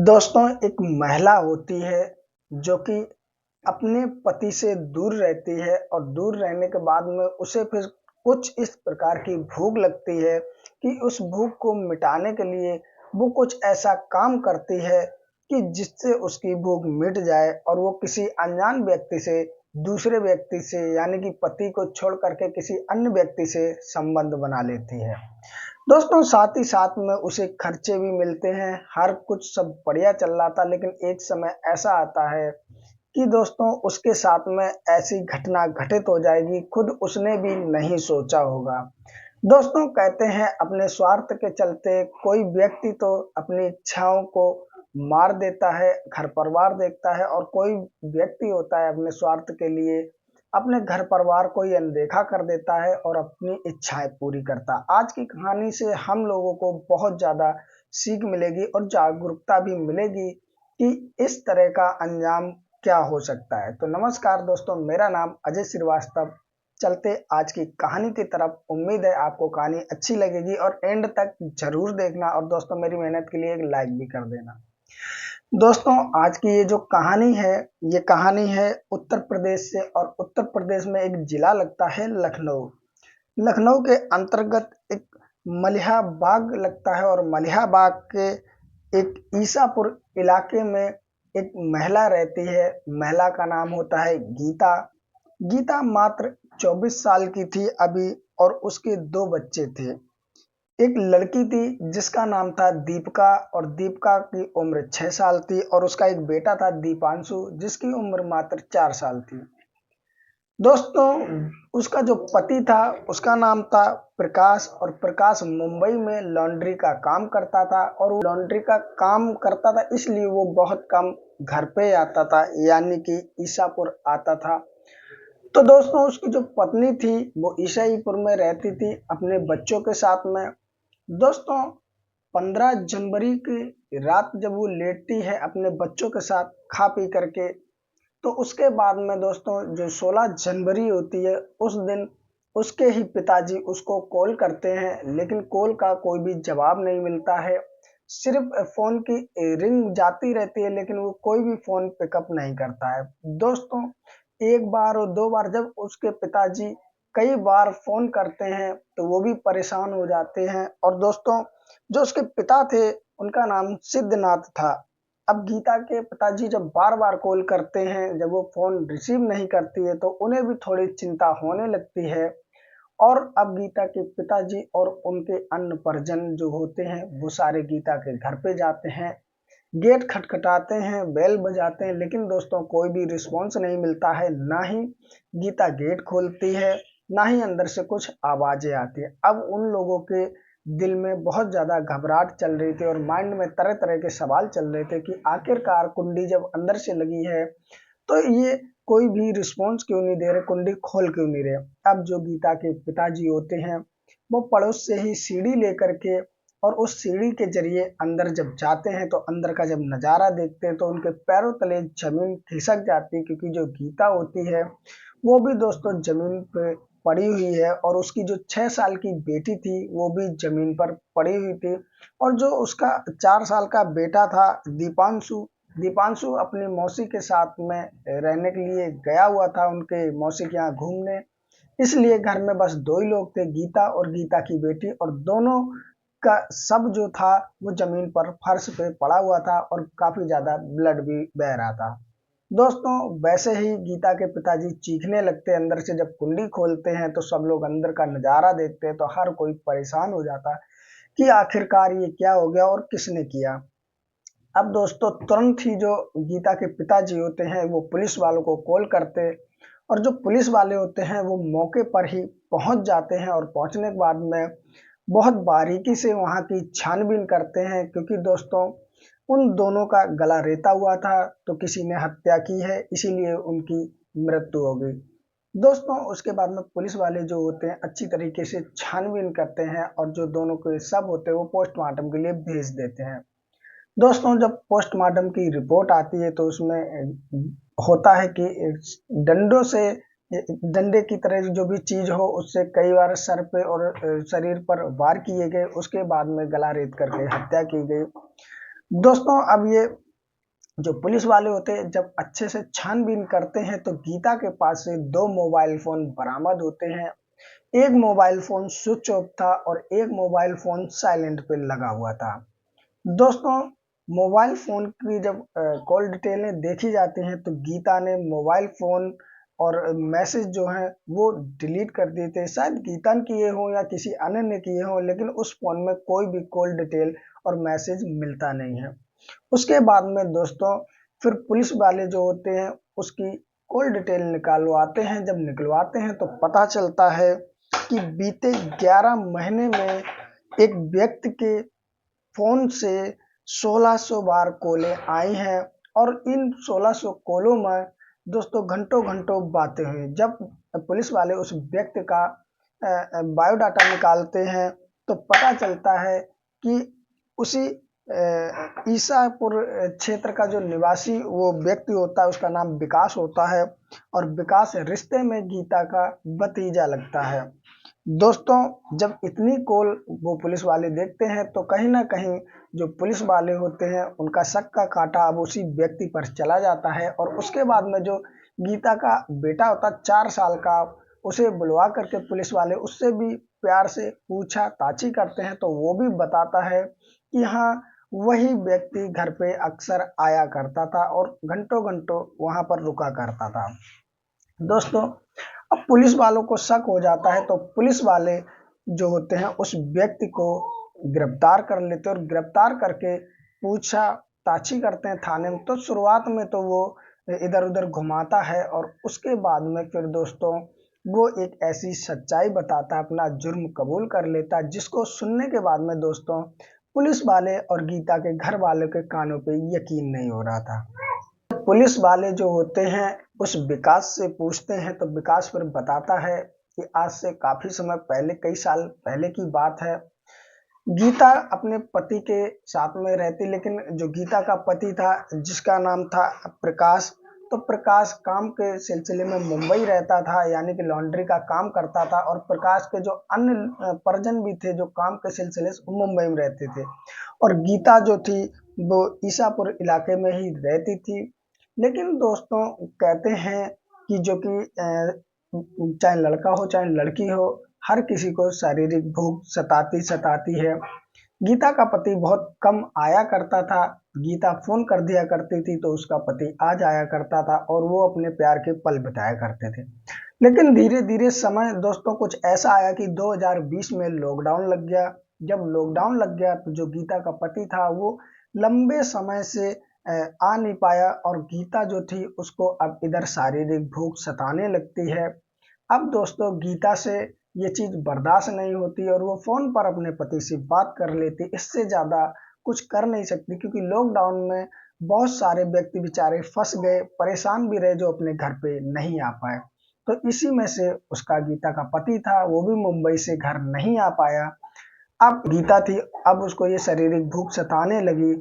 दोस्तों, एक महिला होती है जो कि अपने पति से दूर रहती है और दूर रहने के बाद में उसे फिर कुछ इस प्रकार की भूख लगती है कि उस भूख को मिटाने के लिए वो कुछ ऐसा काम करती है कि जिससे उसकी भूख मिट जाए और वो किसी अनजान व्यक्ति से, दूसरे व्यक्ति से यानी कि पति को छोड़ करके किसी अन्य व्यक्ति से संबंध बना लेती है। दोस्तों, साथ ही साथ में उसे खर्चे भी मिलते हैं, हर कुछ सब बढ़िया चल रहा था, लेकिन एक समय ऐसा आता है कि दोस्तों उसके साथ में ऐसी घटना घटित हो जाएगी, खुद उसने भी नहीं सोचा होगा। दोस्तों, कहते हैं अपने स्वार्थ के चलते कोई व्यक्ति तो अपनी इच्छाओं को मार देता है, घर परिवार देखता है, और कोई व्यक्ति होता है अपने स्वार्थ के लिए अपने घर परिवार को ही अनदेखा कर देता है और अपनी इच्छाएं पूरी करता है। आज की कहानी से हम लोगों को बहुत ज़्यादा सीख मिलेगी और जागरूकता भी मिलेगी कि इस तरह का अंजाम क्या हो सकता है। तो नमस्कार दोस्तों, मेरा नाम अजय श्रीवास्तव। चलते आज की कहानी की तरफ। उम्मीद है आपको कहानी अच्छी लगेगी और एंड तक जरूर देखना, और दोस्तों मेरी मेहनत के लिए एक लाइक भी कर देना। दोस्तों, आज की ये जो कहानी है, ये कहानी है उत्तर प्रदेश से, और उत्तर प्रदेश में एक जिला लगता है लखनऊ। लखनऊ के अंतर्गत एक मलिहा बाग लगता है, और मलिहा बाग के एक ईसापुर इलाके में एक महिला रहती है। महिला का नाम होता है गीता। गीता मात्र 24 साल की थी अभी, और उसके 2 बच्चे थे। एक लड़की थी जिसका नाम था दीपिका, और दीपिका की उम्र 6 साल थी, और उसका एक बेटा था दीपांशु जिसकी उम्र मात्र 4 साल थी। दोस्तों, उसका जो पति था उसका नाम था प्रकाश, और प्रकाश मुंबई में लॉन्ड्री का काम करता था, और वो लॉन्ड्री का काम करता था इसलिए वो बहुत कम घर पे आता था, यानी कि ईसापुर आता था। तो दोस्तों, उसकी जो पत्नी थी वो ईसाईपुर में रहती थी अपने बच्चों के साथ में। दोस्तों, 15 जनवरी की रात जब वो लेटती है अपने बच्चों के साथ खा पी करके, तो उसके बाद में दोस्तों जो 16 जनवरी होती है उस दिन उसके ही पिताजी उसको कॉल करते हैं, लेकिन कॉल का कोई भी जवाब नहीं मिलता है। सिर्फ फ़ोन की रिंग जाती रहती है, लेकिन वो कोई भी फ़ोन पिकअप नहीं करता है। दोस्तों, एक बार और 2 बार जब उसके पिताजी कई बार फ़ोन करते हैं तो वो भी परेशान हो जाते हैं। और दोस्तों, जो उसके पिता थे उनका नाम सिद्धनाथ था। अब गीता के पिताजी जब बार-बार कॉल करते हैं, जब वो फ़ोन रिसीव नहीं करती है तो उन्हें भी थोड़ी चिंता होने लगती है। और अब गीता के पिताजी और उनके अन्य परिजन जो होते हैं वो सारे गीता के घर पे जाते हैं, गेट खटखटाते हैं, बेल बजाते हैं, लेकिन दोस्तों कोई भी रिस्पॉन्स नहीं मिलता है। ना ही गीता गेट खोलती है, ना ही अंदर से कुछ आवाज़ें आती हैं। अब उन लोगों के दिल में बहुत ज़्यादा घबराहट चल रही थी और माइंड में तरह-तरह के सवाल चल रहे थे कि आखिरकार कुंडी जब अंदर से लगी है तो ये कोई भी रिस्पॉन्स क्यों नहीं दे रहे, कुंडी खोल क्यों नहीं रहे। अब जो गीता के पिताजी होते हैं वो पड़ोस से ही सीढ़ी लेकर के, और उस सीढ़ी के जरिए अंदर जब जाते हैं तो अंदर का जब नज़ारा देखते हैं तो उनके पैरों तले जमीन खिसक जाती है, क्योंकि जो गीता होती है वो भी दोस्तों जमीन पे पड़ी हुई है, और उसकी जो 6 साल की बेटी थी वो भी जमीन पर पड़ी हुई थी। और जो उसका 4 साल का बेटा था दीपांशु, दीपांशु अपनी मौसी के साथ में रहने के लिए गया हुआ था उनके मौसी के यहाँ घूमने। इसलिए घर में बस 2 ही लोग थे, गीता और गीता की बेटी, और दोनों का शव जो था वो जमीन पर फर्श पे पड़ा हुआ था और काफी ज्यादा ब्लड भी बह रहा था। दोस्तों, वैसे ही गीता के पिताजी चीखने लगते हैं अंदर से। जब कुंडी खोलते हैं तो सब लोग अंदर का नजारा देखते हैं तो हर कोई परेशान हो जाता है कि आखिरकार ये क्या हो गया और किसने किया। अब दोस्तों, तुरंत ही जो गीता के पिताजी होते हैं वो पुलिस वालों को कॉल करते हैं, और जो पुलिस वाले होते हैं वो मौके पर ही पहुंच जाते हैं, और पहुंचने के बाद में बहुत बारीकी से वहां की छानबीन करते हैं, क्योंकि दोस्तों उन दोनों का गला रेता हुआ था, तो किसी ने हत्या की है इसीलिए उनकी मृत्यु हो गई। दोस्तों, उसके बाद में पुलिस वाले जो होते हैं अच्छी तरीके से छानबीन करते हैं, और जो दोनों के शव होते हैं वो पोस्टमार्टम के लिए भेज देते हैं। दोस्तों, जब पोस्टमार्टम की रिपोर्ट आती है तो उसमें होता है कि डंडों से, डंडे की तरह जो भी चीज हो उससे कई बार सर पे और शरीर पर वार किए गए, उसके बाद में गला रेत करके हत्या की गई। दोस्तों अब ये जो पुलिस वाले होते हैं जब अच्छे से छानबीन करते हैं तो गीता के पास से 2 मोबाइल फ़ोन बरामद होते हैं। एक मोबाइल फ़ोन स्विच ऑफ था और एक मोबाइल फ़ोन साइलेंट पे लगा हुआ था। दोस्तों मोबाइल फ़ोन की जब कॉल डिटेलें देखी जाती हैं तो गीता ने मोबाइल फ़ोन और मैसेज जो हैं वो डिलीट कर दिए थे। शायद गीता ने किए हों या किसी अन्य ने किए हों, लेकिन उस फ़ोन में कोई भी कॉल डिटेल और मैसेज मिलता नहीं है। उसके बाद में दोस्तों फिर पुलिस वाले जो होते हैं उसकी कॉल डिटेल निकलवाते हैं। जब निकलवाते हैं तो पता चलता है कि बीते 11 महीने में एक व्यक्ति के फ़ोन से 1600 बार कॉलें आई हैं और इन 1600 कॉलों में दोस्तों घंटों-घंटों बातें हुई। जब पुलिस वाले उस व्यक्ति का बायोडाटा निकालते हैं तो पता चलता है कि उसी ईसापुर क्षेत्र का जो निवासी वो व्यक्ति होता है उसका नाम विकास होता है और विकास रिश्ते में गीता का भतीजा लगता है। दोस्तों जब इतनी कॉल वो पुलिस वाले देखते हैं तो कहीं न कहीं जो पुलिस वाले होते हैं उनका शक का कांटा अब उसी व्यक्ति पर चला जाता है और उसके बाद में जो गीता का बेटा होता है 4 साल का, उसे बुलवा करके पुलिस वाले उससे भी प्यार से पूछा-ताछी करते हैं तो वो भी बताता है कि हाँ, वही व्यक्ति घर पे अक्सर आया करता था और घंटों-घंटों वहाँ पर रुका करता था। दोस्तों अब पुलिस वालों को शक हो जाता है तो पुलिस वाले जो होते हैं उस व्यक्ति को गिरफ्तार कर लेते हैं और गिरफ्तार करके पूछा-ताछी करते हैं थाने में। तो शुरुआत में तो वो इधर-उधर घुमाता है और उसके बाद में फिर दोस्तों वो एक ऐसी सच्चाई बताता है, अपना जुर्म कबूल कर लेता है, जिसको सुनने के बाद में दोस्तों पुलिस वाले और गीता के घर वालों के कानों पे यकीन नहीं हो रहा था। पुलिस वाले जो होते हैं उस विकास से पूछते हैं तो विकास फिर बताता है कि आज से काफी समय पहले, कई साल पहले की बात है। गीता अपने पति के साथ में रहती, लेकिन जो गीता का पति था जिसका नाम था प्रकाश, तो प्रकाश काम के सिलसिले में मुंबई रहता था, यानी कि लॉन्ड्री का काम करता था और प्रकाश के जो अन्य परिजन भी थे जो काम के सिलसिले से मुंबई में रहते थे और गीता जो थी वो ईसापुर इलाके में ही रहती थी। लेकिन दोस्तों कहते हैं कि जो कि चाहे लड़का हो चाहे लड़की हो, हर किसी को शारीरिक भूख सताती है। गीता का पति बहुत कम आया करता था। गीता फोन कर दिया करती थी तो उसका पति आ जाया करता था और वो अपने प्यार के पल बिताया करते थे। लेकिन धीरे धीरे समय दोस्तों कुछ ऐसा आया कि 2020 में लॉकडाउन लग गया। जब लॉकडाउन लग गया तो जो गीता का पति था वो लंबे समय से आ नहीं पाया और गीता जो थी उसको अब इधर शारीरिक भूख सताने लगती है। अब दोस्तों गीता से ये चीज़ बर्दाश्त नहीं होती और वो फ़ोन पर अपने पति से बात कर लेती। इससे ज़्यादा कुछ कर नहीं सकती क्योंकि लॉकडाउन में बहुत सारे व्यक्ति बेचारे फँस गए, परेशान भी रहे जो अपने घर पे नहीं आ पाए। तो इसी में से उसका गीता का पति था, वो भी मुंबई से घर नहीं आ पाया। अब गीता थी, अब उसको ये शारीरिक भूख सताने लगी।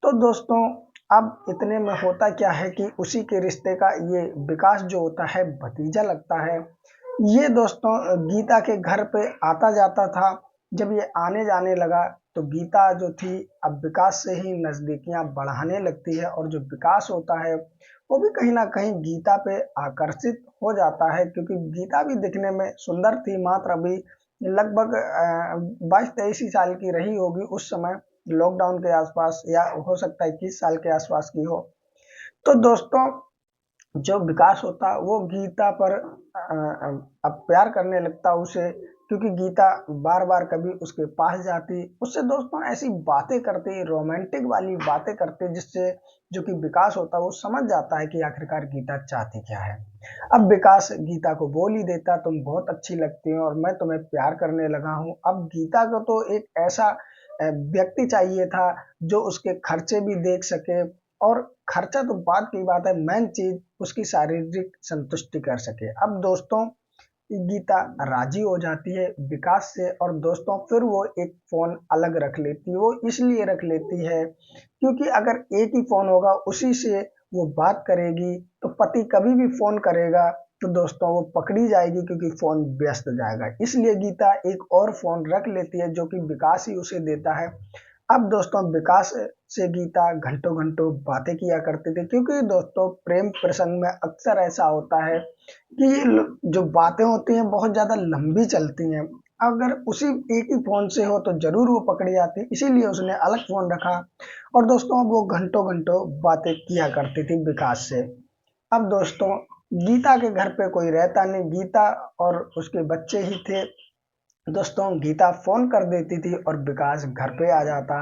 तो दोस्तों अब इतने में होता क्या है कि उसी के रिश्ते का ये विकास जो होता है भतीजा लगता है। ये दोस्तों गीता के घर पे आता जाता था। जब ये आने जाने लगा तो गीता जो थी अब विकास से ही नज़दीकियां बढ़ाने लगती है और जो विकास होता है वो भी कहीं ना कहीं गीता पे आकर्षित हो जाता है क्योंकि गीता भी दिखने में सुंदर थी। मात्र अभी लगभग 22-23 ही साल की रही होगी उस समय, लॉकडाउन के आसपास, या हो सकता है 21 साल के आसपास की हो। तो दोस्तों जो विकास होता वो गीता पर अब प्यार करने लगता उसे, क्योंकि गीता बार बार कभी उसके पास जाती, उससे दोस्तों ऐसी बातें करती, रोमांटिक वाली बातें करती, जिससे जो कि विकास होता वो समझ जाता है कि आखिरकार गीता चाहती क्या है। अब विकास गीता को बोल ही देता तुम बहुत अच्छी लगती हो और मैं तुम्हें प्यार करने लगा हूँ। अब गीता को तो एक ऐसा व्यक्ति चाहिए था जो उसके खर्चे भी देख सके और खर्चा तो बात की बात है, मेन चीज उसकी शारीरिक संतुष्टि कर सके। अब दोस्तों गीता राजी हो जाती है विकास से और दोस्तों फिर वो एक फोन अलग रख लेती है। वो इसलिए रख लेती है क्योंकि अगर एक ही फोन होगा उसी से वो बात करेगी तो पति कभी भी फोन करेगा तो दोस्तों वो पकड़ी जाएगी क्योंकि फोन व्यस्त जाएगा। इसलिए गीता एक और फोन रख लेती है जो कि विकास ही उसे देता है। अब दोस्तों विकास से गीता घंटों घंटों बातें किया करती थी, क्योंकि दोस्तों प्रेम प्रसंग में अक्सर ऐसा होता है कि जो बातें होती हैं बहुत ज्यादा लंबी चलती हैं। अगर उसी एक ही फोन से हो तो जरूर वो पकड़ी जाती, इसीलिए उसने अलग फोन रखा। और दोस्तों अब वो घंटों घंटों बातें किया करती थी विकास से। अब दोस्तों गीता के घर पे कोई रहता नहीं, गीता और उसके बच्चे ही थे। दोस्तों गीता फोन कर देती थी और विकास घर पे आ जाता।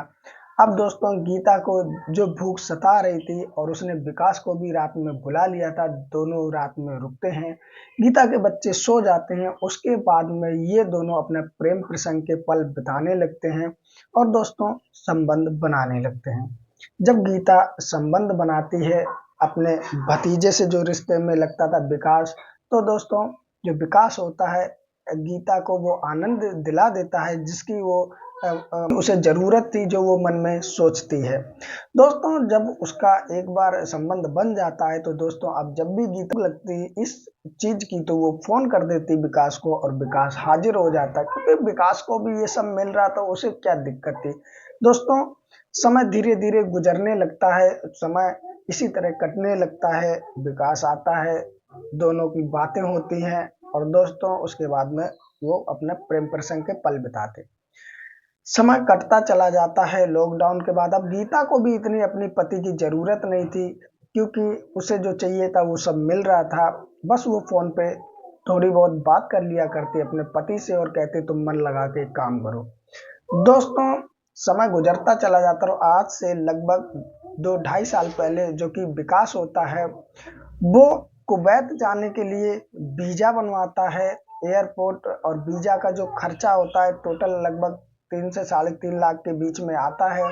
अब दोस्तों गीता को जो भूख सता रही थी और उसने विकास को भी रात में बुला लिया था, दोनों रात में रुकते हैं। गीता के बच्चे सो जाते हैं, उसके बाद में ये दोनों अपने प्रेम प्रसंग के पल बिताने लगते हैं और दोस्तों संबंध बनाने लगते हैं। जब गीता संबंध बनाती है अपने भतीजे से जो रिश्ते में लगता था विकास, तो दोस्तों जो विकास होता है गीता को वो आनंद दिला देता है जिसकी वो उसे जरूरत थी, जो वो मन में सोचती है। दोस्तों जब उसका एक बार संबंध बन जाता है तो दोस्तों अब जब भी गीता लगती इस चीज की तो वो फोन कर देती विकास को और विकास हाजिर हो जाता, क्योंकि विकास को भी ये सब मिल रहा था, उसे क्या दिक्कत थी। दोस्तों समय धीरे धीरे गुजरने लगता है, समय इसी तरह कटने लगता है। विकास आता है, दोनों की बातें होती हैं और दोस्तों उसके बाद में वो अपने प्रेम प्रसंग के पल बिताते। समय कटता चला जाता है लॉकडाउन के बाद। अब गीता को भी इतनी अपनी पति की जरूरत नहीं थी, क्योंकि उसे जो चाहिए था वो सब मिल रहा था। बस वो फोन पे थोड़ी बहुत बात कर लिया करती अपने पति से और कहते तुम मन लगा के काम करो। दोस्तों समय गुजरता चला जाता और आज से लगभग 2-2.5 साल पहले जो कि विकास होता है वो कुवैत जाने के लिए वीजा बनवाता है एयरपोर्ट, और वीजा का जो खर्चा होता है टोटल लगभग 3 से 3.5 लाख के बीच में आता है।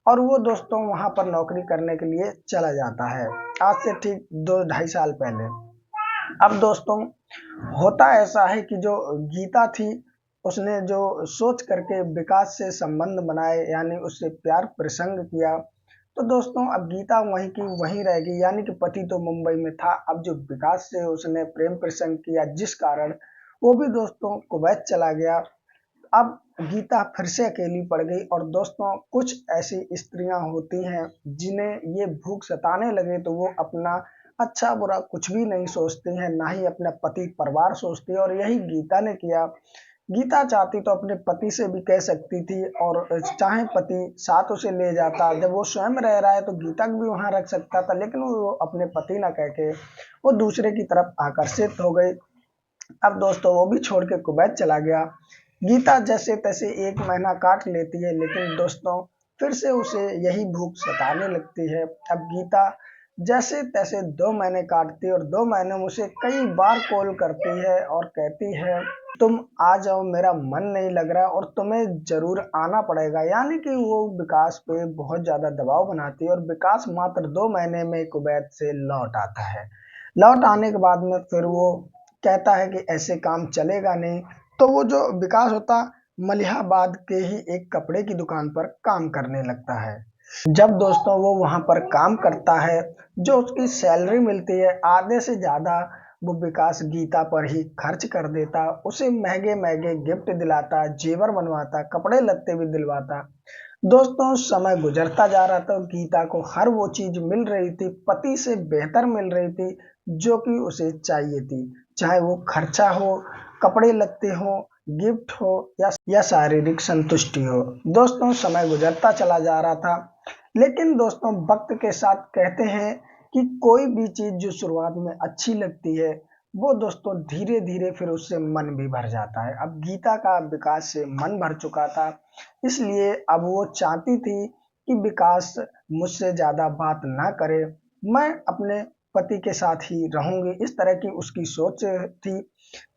और वो दोस्तों वहां पर नौकरी करने के लिए चला जाता है, आज से ठीक 2-2.5 साल पहले। अब दोस्तों होता ऐसा है कि जो गीता थी उसने जो सोच करके विकास से संबंध बनाए, यानी उससे प्यार प्रसंग किया, तो दोस्तों अब गीता वहीं की वहीं रह गई, यानी कि पति तो मुंबई में था। अब जो विकास से उसने प्रेम प्रसंग किया जिस कारण वो भी दोस्तों कुवैत चला गया। अब गीता फिर से अकेली पड़ गई। और दोस्तों कुछ ऐसी स्त्रियां होती हैं जिन्हें ये भूख सताने लगे तो वो अपना अच्छा बुरा कुछ भी नहीं सोचती हैं, ना ही अपना पति परिवार सोचती है, और यही गीता ने किया। गीता चाहती तो अपने पति से भी कह सकती थी और चाहे पति साथ उसे ले जाता, जब वो स्वयं रह रहा है तो गीता को भी वहां रख सकता था, लेकिन वो अपने पति ना कह के वो दूसरे की तरफ आकर्षित हो गई। अब दोस्तों वो भी छोड़ के कुवैत चला गया। गीता जैसे तैसे 1 महीना काट लेती है, लेकिन दोस्तों फिर से उसे यही भूख सताने लगती है। अब गीता जैसे तैसे 2 महीने काटती है और 2 महीने में उसे कई बार कॉल करती है और कहती है तुम आ जाओ, मेरा मन नहीं लग रहा और तुम्हें जरूर आना पड़ेगा। यानी कि वो विकास पे बहुत ज्यादा दबाव बनाती है और विकास मात्र 2 महीने में कुवैत से लौट आता है। लौट आने के बाद में फिर वो कहता है कि ऐसे काम चलेगा नहीं, तो वो जो विकास होता मलिहाबाद के ही एक कपड़े की दुकान पर काम करने लगता है। जब दोस्तों वो वहां पर काम करता है, जो उसकी सैलरी मिलती है आधे से ज्यादा वो विकास गीता पर ही खर्च कर देता, उसे महंगे महंगे गिफ्ट दिलाता, जेवर बनवाता, कपड़े लत्ते भी दिलवाता। दोस्तों समय गुजरता जा रहा था और गीता को हर वो चीज मिल रही थी, पति से बेहतर मिल रही थी जो कि उसे चाहिए थी, चाहे वो खर्चा हो, कपड़े लत्ते हो, गिफ्ट हो या शारीरिक संतुष्टि हो। दोस्तों समय गुजरता चला जा रहा था, लेकिन दोस्तों वक्त के साथ कहते हैं कि कोई भी चीज जो शुरुआत में अच्छी लगती है वो दोस्तों धीरे धीरे फिर उससे मन भी भर जाता है। अब गीता का विकास से मन भर चुका था, इसलिए अब वो चाहती थी कि विकास मुझसे ज्यादा बात ना करे, मैं अपने पति के साथ ही रहूंगी, इस तरह की उसकी सोच थी।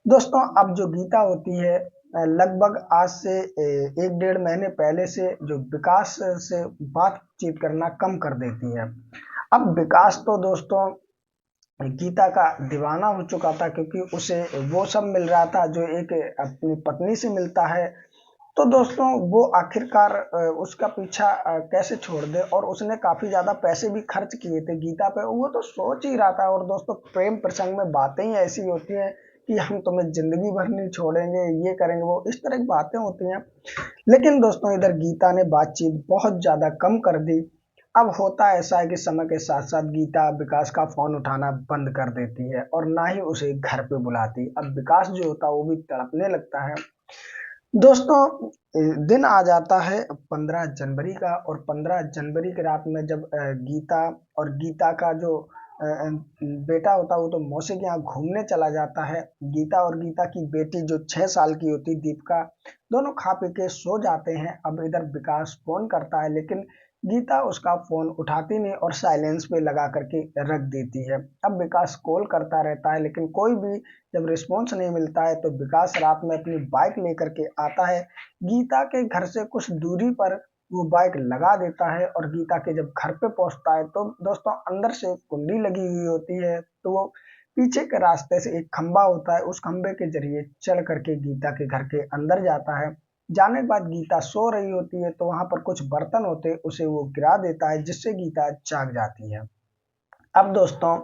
दोस्तों अब जो गीता होती है लगभग आज से 1-1.5 महीने पहले से जो विकास से बातचीत करना कम कर देती है। अब विकास तो दोस्तों गीता का दीवाना हो चुका था, क्योंकि उसे वो सब मिल रहा था जो एक अपनी पत्नी से मिलता है। तो दोस्तों वो आखिरकार उसका पीछा कैसे छोड़ दे, और उसने काफी ज्यादा पैसे भी खर्च किए थे गीता पे, वो तो सोच ही रहा था। और दोस्तों प्रेम प्रसंग में बातें ही ऐसी होती हैं कि हम तुम्हें जिंदगी भर नहीं छोड़ेंगे, ये करेंगे, वो इस तरह की बातें होती हैं। लेकिन दोस्तों इधर गीता ने बातचीत बहुत ज्यादा कम कर दी। अब होता ऐसा है कि समय के साथ साथ गीता विकास का फोन उठाना बंद कर देती है और ना ही उसे घर पे बुलाती। अब विकास जो होता है वो भी तड़पने लगता है। दोस्तों दिन आ जाता है 15 जनवरी का, और 15 जनवरी की रात में जब गीता और गीता का जो बेटा होता है वो तो मौसी के यहाँ घूमने चला जाता है। गीता और गीता की बेटी जो 6 साल की होती दीपिका, दोनों खा पी के सो जाते हैं। अब इधर विकास फोन करता है लेकिन गीता उसका फोन उठाती नहीं और साइलेंस पे लगा करके रख देती है। अब विकास कॉल करता रहता है लेकिन कोई भी जब रिस्पॉन्स नहीं मिलता है तो विकास रात में अपनी बाइक लेकर के आता है। गीता के घर से कुछ दूरी पर वो बाइक लगा देता है और गीता के जब घर पे पहुंचता है तो दोस्तों अंदर से कुंडी लगी हुई होती है। तो वो पीछे के रास्ते से एक खंबा होता है, उस खंबे के जरिए चल करके गीता के घर के अंदर जाता है। जाने के बाद गीता सो रही होती है तो वहां पर कुछ बर्तन होते उसे वो गिरा देता है जिससे गीता जाग जाती है। अब दोस्तों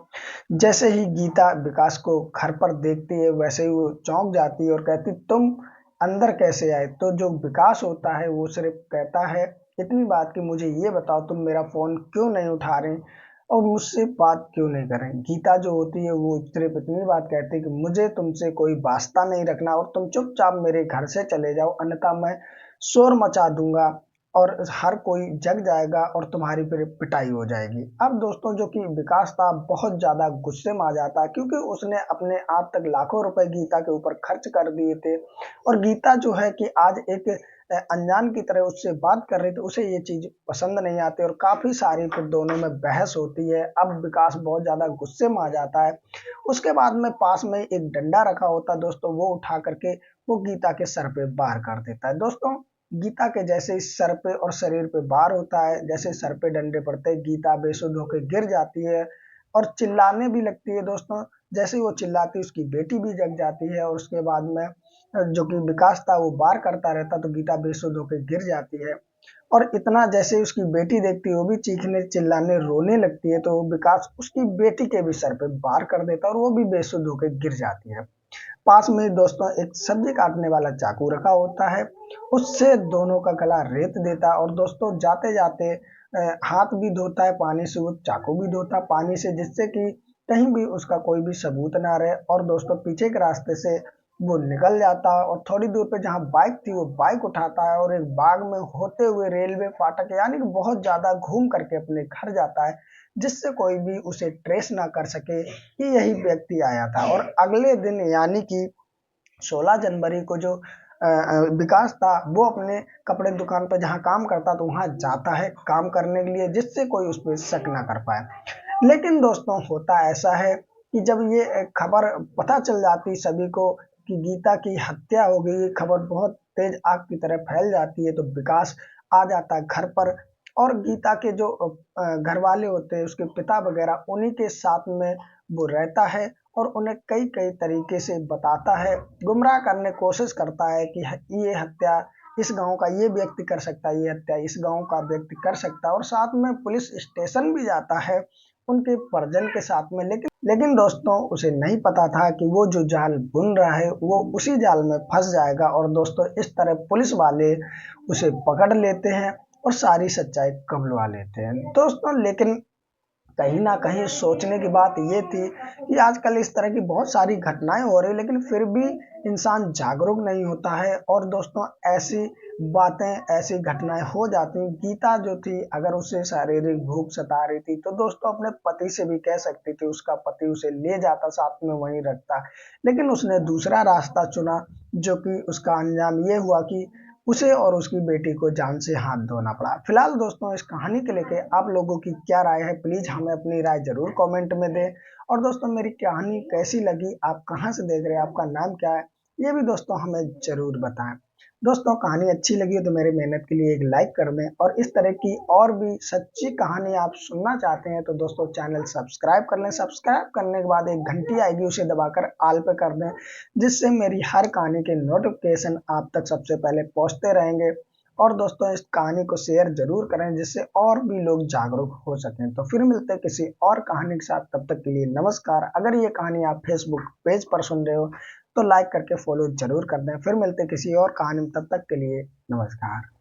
जैसे ही गीता विकास को घर पर देखती है वैसे ही वो चौंक जाती है और कहती तुम अंदर कैसे आए। तो जो विकास होता है वो सिर्फ कहता है इतनी बात कि मुझे ये बताओ तुम मेरा फोन क्यों नहीं उठा रहे और मुझसे बात क्यों नहीं कर रहे। गीता जो होती है वो सिर्फ इतनी बात कहती है कि मुझे तुमसे कोई वास्ता नहीं रखना और तुम चुपचाप मेरे घर से चले जाओ, अन्यथा मैं शोर मचा दूंगा और हर कोई जग जाएगा और तुम्हारी फिर पिटाई हो जाएगी। अब दोस्तों जो कि विकास था बहुत ज्यादा गुस्से में आ जाता है क्योंकि उसने अपने आज तक लाखों रुपए गीता के ऊपर खर्च कर दिए थे और गीता जो है कि आज एक अनजान की तरह उससे बात कर रही थी, उसे ये चीज पसंद नहीं आती और काफी सारी फिर दोनों में बहस होती है। अब विकास बहुत ज्यादा गुस्से में आ जाता है। उसके बाद में पास में एक डंडा रखा होता है दोस्तों, वो उठा करके वो गीता के सर पे वार कर देता है। दोस्तों गीता के जैसे ही सर पे और शरीर पे वार होता है, जैसे सर पे डंडे पड़ते हैं, गीता बेसुध होकर गिर जाती है और चिल्लाने भी लगती है। दोस्तों जैसे ही वो चिल्लाती है उसकी बेटी भी जग जाती है और उसके बाद में जो कि विकास था वो वार करता रहता तो गीता बेसुध होकर गिर जाती है। और इतना जैसे उसकी बेटी देखती है वो भी चीखने चिल्लाने रोने लगती है तो विकास उसकी बेटी के भी सर पे वार कर देता है और वो भी बेसुध होकर गिर जाती है। पास में दोस्तों एक सब्जी काटने वाला चाकू रखा होता है, उससे दोनों का गला रेत देता है और दोस्तों जाते जाते हाथ भी धोता है पानी से, वो चाकू भी धोता है पानी से, जिससे कि कहीं भी उसका कोई भी सबूत ना रहे। और दोस्तों पीछे के रास्ते से वो निकल जाता है और थोड़ी दूर पे जहाँ बाइक थी वो बाइक उठाता है और एक बाग में होते हुए रेलवे फाटक यानी कि बहुत ज्यादा घूम करके अपने घर जाता है जिससे कोई भी उसे ट्रेस ना कर सके कि यही व्यक्ति आया था। और अगले दिन यानी कि 16 जनवरी को जो विकास था वो अपने कपड़े दुकान पर जहाँ काम करता तो वहां जाता है काम करने के लिए जिससे कोई उस पर शक ना कर पाए। लेकिन दोस्तों होता ऐसा है कि जब ये खबर पता चल जाती सभी को कि गीता की हत्या हो गई, खबर बहुत तेज आग की तरह फैल जाती है तो विकास आ जाता है घर पर और गीता के जो घर वाले होते हैं उसके पिता वगैरह उन्हीं के साथ में वो रहता है और उन्हें कई कई तरीके से बताता है, गुमराह करने की कोशिश करता है कि ये हत्या इस गांव का ये व्यक्ति कर सकता है, ये हत्या इस गांव का व्यक्ति कर सकता है और साथ में पुलिस स्टेशन भी जाता है उनके परिजन के साथ में। लेकिन दोस्तों उसे नहीं पता था कि वो जो जाल बुन रहा है वो उसी जाल में फंस जाएगा और दोस्तों इस तरह पुलिस वाले उसे पकड़ लेते हैं और सारी सच्चाई कबूलवा लेते हैं दोस्तों। लेकिन कहीं ना कहीं सोचने की बात ये थी कि आजकल इस तरह की बहुत सारी घटनाएं हो रही लेकिन फिर भी इंसान जागरूक नहीं होता है और दोस्तों ऐसी बातें ऐसी घटनाएं हो जाती। गीता जो थी अगर उसे शारीरिक भूख सता रही थी तो दोस्तों अपने पति से भी कह सकती थी, उसका पति उसे ले जाता साथ में वहीं रखता, लेकिन उसने दूसरा रास्ता चुना जो कि उसका अंजाम ये हुआ कि उसे और उसकी बेटी को जान से हाथ धोना पड़ा। फिलहाल दोस्तों इस कहानी के लेके आप लोगों की क्या राय है, प्लीज हमें अपनी राय जरूर कमेंट में दें। और दोस्तों मेरी कहानी कैसी लगी, आप कहां से देख रहे हैं, आपका नाम क्या है, ये भी दोस्तों हमें जरूर बताएं। दोस्तों कहानी अच्छी लगी तो मेरी मेहनत के लिए एक लाइक कर दें और इस तरह की और भी सच्ची कहानी आप सुनना चाहते हैं तो दोस्तों चैनल सब्सक्राइब कर लें। सब्सक्राइब करने के बाद एक घंटी आएगी उसे दबाकर ऑल पे कर दें जिससे मेरी हर कहानी के नोटिफिकेशन आप तक सबसे पहले पहुंचते रहेंगे। और दोस्तों इस कहानी को शेयर जरूर करें जिससे और भी लोग जागरूक हो सकें। तो फिर मिलते हैं किसी और कहानी के साथ, तब तक के लिए नमस्कार। अगर ये कहानी आप फेसबुक पेज पर सुन रहे हो तो लाइक करके फॉलो जरूर कर दें। फिर मिलते हैं किसी और कहानी में, तब तक के लिए नमस्कार।